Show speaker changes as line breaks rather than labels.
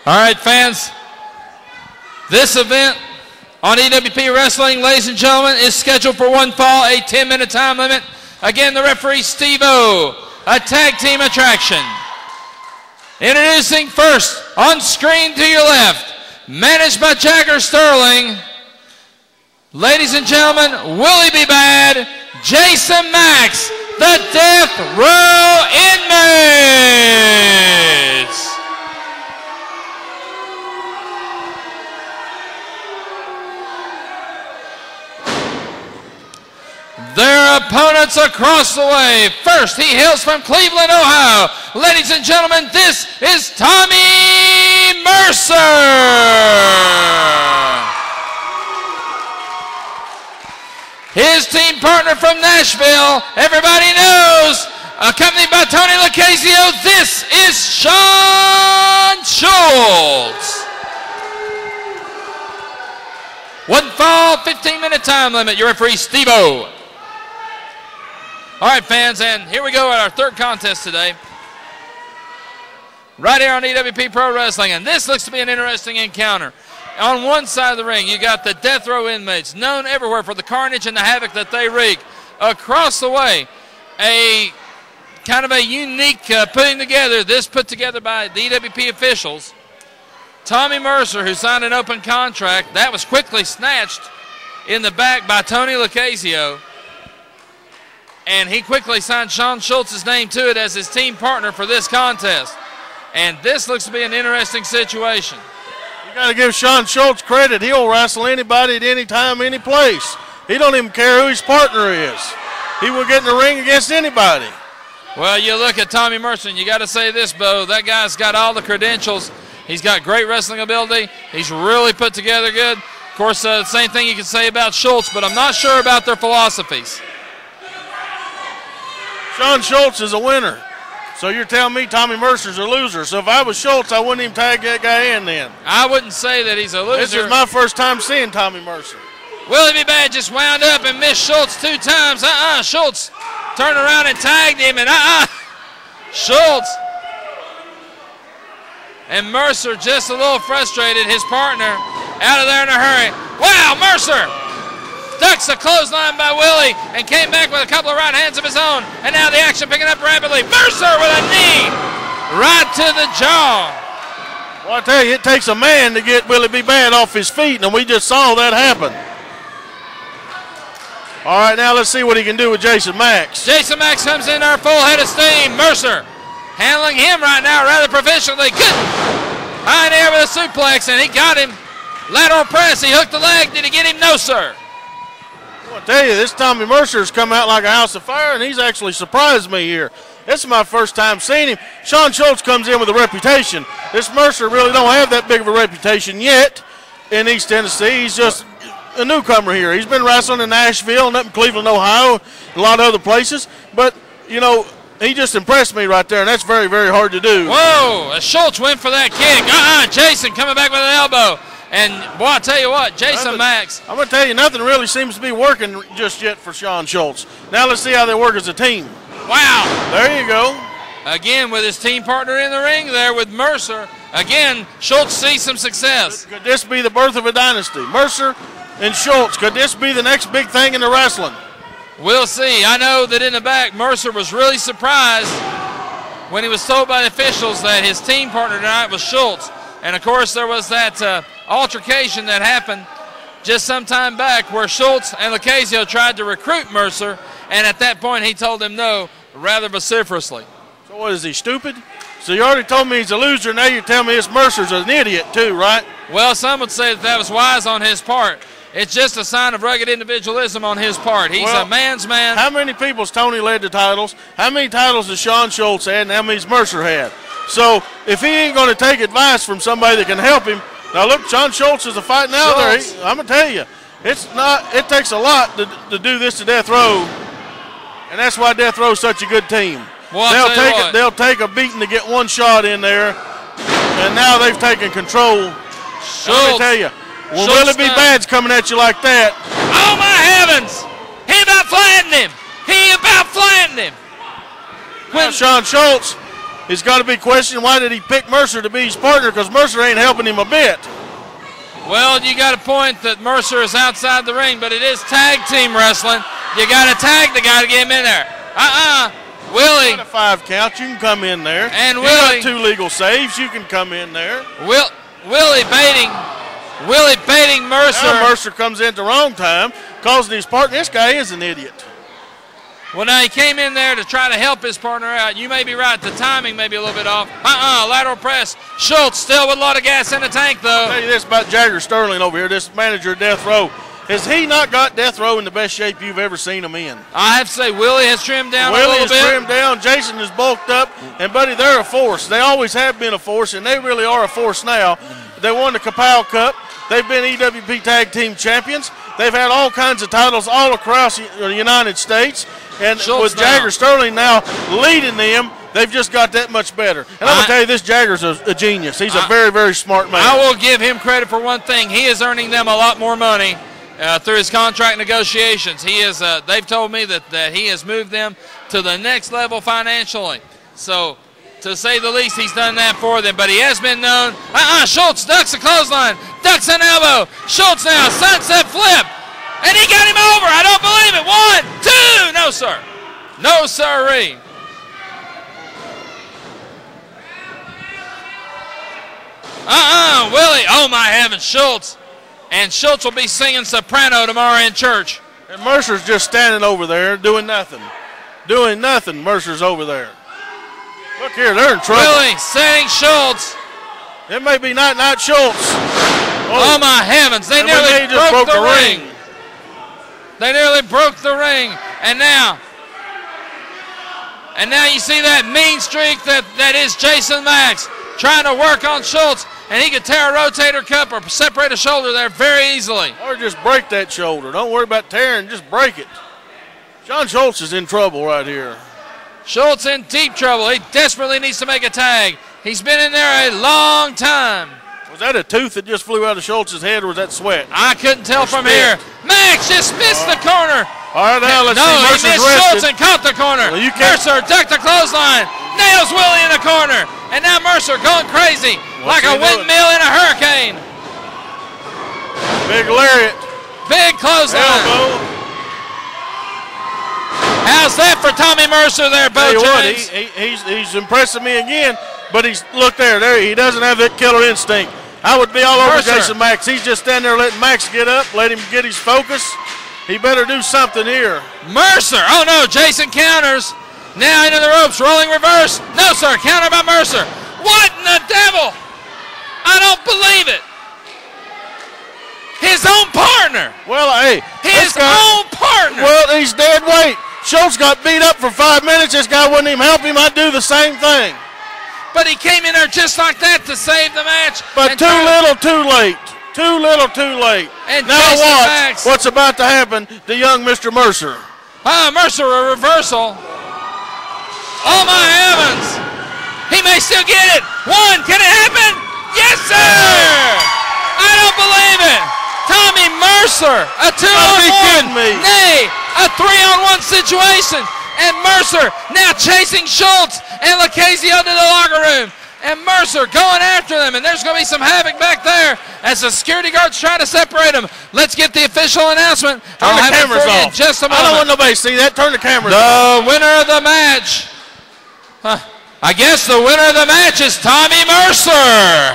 All right, fans. This event on EWP Wrestling, ladies and gentlemen, is scheduled for one fall, a 10-minute time limit. Again, the referee, Steve-O, a tag team attraction. Introducing first, on screen to your left, managed by Jagger Sterling. Ladies and gentlemen, will he be bad? Jason Max, the Death Row Inmates. Their opponents across the way. First, he hails from Cleveland, Ohio. Ladies and gentlemen, this is Tommy Mercer. His team partner from Nashville, everybody knows, accompanied by Tony Lucchesio, this is Shawn Schultz. One fall, 15-minute time limit. Your referee, Steve-O. All right, fans, and here we go at our third contest today. Right here on EWP Pro Wrestling, and this looks to be an interesting encounter. On one side of the ring, you got the Death Row Inmates, known everywhere for the carnage and the havoc that they wreak. Across the way, a kind of a unique putting together, this put together by the EWP officials. Tommy Mercer, who signed an open contract, that was quickly snatched in the back by Tony Lucchesio. And he quickly signed Shawn Schultz's name to it as his team partner for this contest. And this looks to be an interesting situation.
You got to give Shawn Schultz credit. He'll wrestle anybody at any time, any place. He don't even care who his partner is. He will get in the ring against anybody.
Well, you look at Tommy Mercer, and you got to say this, Bo. That guy's got all the credentials. He's got great wrestling ability. He's really put together good. Of course, the same thing you can say about Schultz, but I'm not sure about their philosophies.
Shawn Schultz is a winner. So you're telling me Tommy Mercer's a loser. So if I was Schultz, I wouldn't even tag that guy in then.
I wouldn't say that he's a loser.
This is my first time seeing Tommy Mercer.
Will he be bad? Just wound up and missed Schultz 2 times. Schultz turned around and tagged him, and Schultz. And Mercer just a little frustrated. His partner out of there in a hurry. Wow, Mercer ducks a clothesline by Willie and came back with a couple of right hands of his own. And now the action picking up rapidly. Mercer with a knee right to the jaw.
Well, I tell you, it takes a man to get Willie B. Bad off his feet, and we just saw that happen. All right, now let's see what he can do with Jason Max.
Jason Max comes in there full head of steam. Mercer handling him right now rather proficiently. Good. High in the air with a suplex, and he got him. Lateral press. He hooked the leg. Did he get him? No, sir.
I tell you, this Tommy Mercer's come out like a house of fire, and he's actually surprised me here. This is my first time seeing him. Shawn Schultz comes in with a reputation. This Mercer really don't have that big of a reputation yet in East Tennessee. He's just a newcomer here. He's been wrestling in Nashville and up in Cleveland, Ohio, a lot of other places. But, you know, he just impressed me right there, and that's very, very hard to do.
Whoa, Schultz went for that kick. Jason coming back with an elbow. And, boy, I tell you what, Jason Max.
I'm going to tell you, nothing really seems to be working just yet for Shawn Schultz. Now let's see how they work as a team.
Wow.
There you go.
Again, with his team partner in the ring there with Mercer. Again, Schultz sees some success.
Could this be the birth of a dynasty? Mercer and Schultz, could this be the next big thing in the wrestling?
We'll see. I know that in the back, Mercer was really surprised when he was told by the officials that his team partner tonight was Schultz. And, of course, there was that altercation that happened just some time back where Schultz and Lucchesio tried to recruit Mercer, and at that point he told him no rather vociferously.
So what, is he stupid? So you already told me he's a loser, now you're telling me this Mercer's an idiot too, right?
Well, some would say that was wise on his part. It's just a sign of rugged individualism on his part. He's a man's man.
How many people's Tony led to titles? How many titles has Shawn Schultz had, and how many's Mercer had? So if he ain't going to take advice from somebody that can help him, now look, Shawn Schultz is a fighting out there. I'm going to tell you, it takes a lot to do this to Death Row, and that's why Death Row is such a good team.
Well,
they'll take a beating to get one shot in there, and now they've taken control. Let me tell you, when Willie B. Bad's coming at you like that.
Oh, my heavens! He about flattened him. When
Shawn Schultz, He's got to be questioned. Why did he pick Mercer to be his partner? Because Mercer ain't helping him a bit.
Well, you got a point that Mercer is outside the ring, but it is tag team wrestling. You got to tag the guy to get him in there. Willie.
Got a 5 count. You can come in there.
And
you
Willie.
got 2 legal saves. You can come in there.
Willie baiting Mercer.
Now Mercer comes in at the wrong time, causing his partner. This guy is an idiot.
Well, now he came in there to try to help his partner out. You may be right. The timing may be a little bit off. Lateral press. Schultz still with a lot of gas in the tank, though.
I'll tell you this about Jagger Sterling over here, this manager of Death Row. Has he not got Death Row in the best shape you've ever seen him in?
I have to say, Willie has trimmed down a little bit.
Willie has trimmed down. Jason is bulked up. And, buddy, they're a force. They always have been a force, and they really are a force now. They won the Kapow Cup. They've been EWP Tag Team Champions. They've had all kinds of titles all across the United States. And
Schultz
with Jagger Sterling now leading them, they've just got that much better. And I'm going to tell you, this Jagger's a genius. He's a very, very smart man.
I will give him credit for one thing. He is earning them a lot more money through his contract negotiations. He is. They've told me that he has moved them to the next level financially. So, to say the least, he's done that for them. But he has been known. Schultz ducks a clothesline, ducks an elbow. Schultz now, sunset flip. And he got him over. I don't believe it. 1, 2. No, sir. No, sirree. Willie. Oh, my heavens. Schultz. And Schultz will be singing soprano tomorrow in church.
And Mercer's just standing over there doing nothing. Doing nothing. Mercer's over there. Look here, they're in trouble.
Willie setting Schultz.
It may be not Schultz.
Oh, my heavens. They nearly broke the ring. They nearly broke the ring. And now you see that mean streak that is Jason Max trying to work on Schultz. And he could tear a rotator cuff or separate a shoulder there very easily.
Or just break that shoulder. Don't worry about tearing, just break it. Shawn Schultz is in trouble right here.
Schultz in deep trouble. He desperately needs to make a tag. He's been in there a long time.
Was that a tooth that just flew out of Schultz's head, or was that sweat?
I couldn't tell from here. Max just missed the corner.
All right, now let's see.
He missed Schultz and caught the corner.
Well,
Mercer ducked the clothesline. Nails Willie in the corner. And now Mercer going crazy like a windmill in a hurricane.
Big lariat.
Big clothesline.
Elbow.
How's that for Tommy Mercer there, Bo James?
He's impressing me again, but look there. He doesn't have that killer instinct. I would be all over Jason Max. He's just standing there letting Max get up, let him get his focus. He better do something here.
Mercer. Oh, no. Jason counters. Now into the ropes. Rolling reverse. No, sir. Counter by Mercer. What in the devil? I don't believe it. His own partner.
Well, hey.
His own partner.
Well, he's dead weight. Schultz got beat up for 5 minutes. This guy wouldn't even help him. I'd do the same thing.
But he came in there just like that to save the match.
But too little, too late. Too little, too late.
And
now watch what's about to happen to young Mr. Mercer.
Mercer, a reversal. Oh, my heavens. He may still get it. 1, can it happen? Yes, sir. I don't believe it. Tommy Mercer, a 2-on-1. Nay, a 3-on-1 situation. And Mercer now chasing Schultz and Lucchesio to the locker room. And Mercer going after them. And there's going to be some havoc back there as the security guards try to separate them. Let's get the official announcement.
Turn the cameras off.
Just a moment.
I don't want nobody to see that. Turn the cameras off.
The winner of the match. I guess the winner of the match is Tommy Mercer.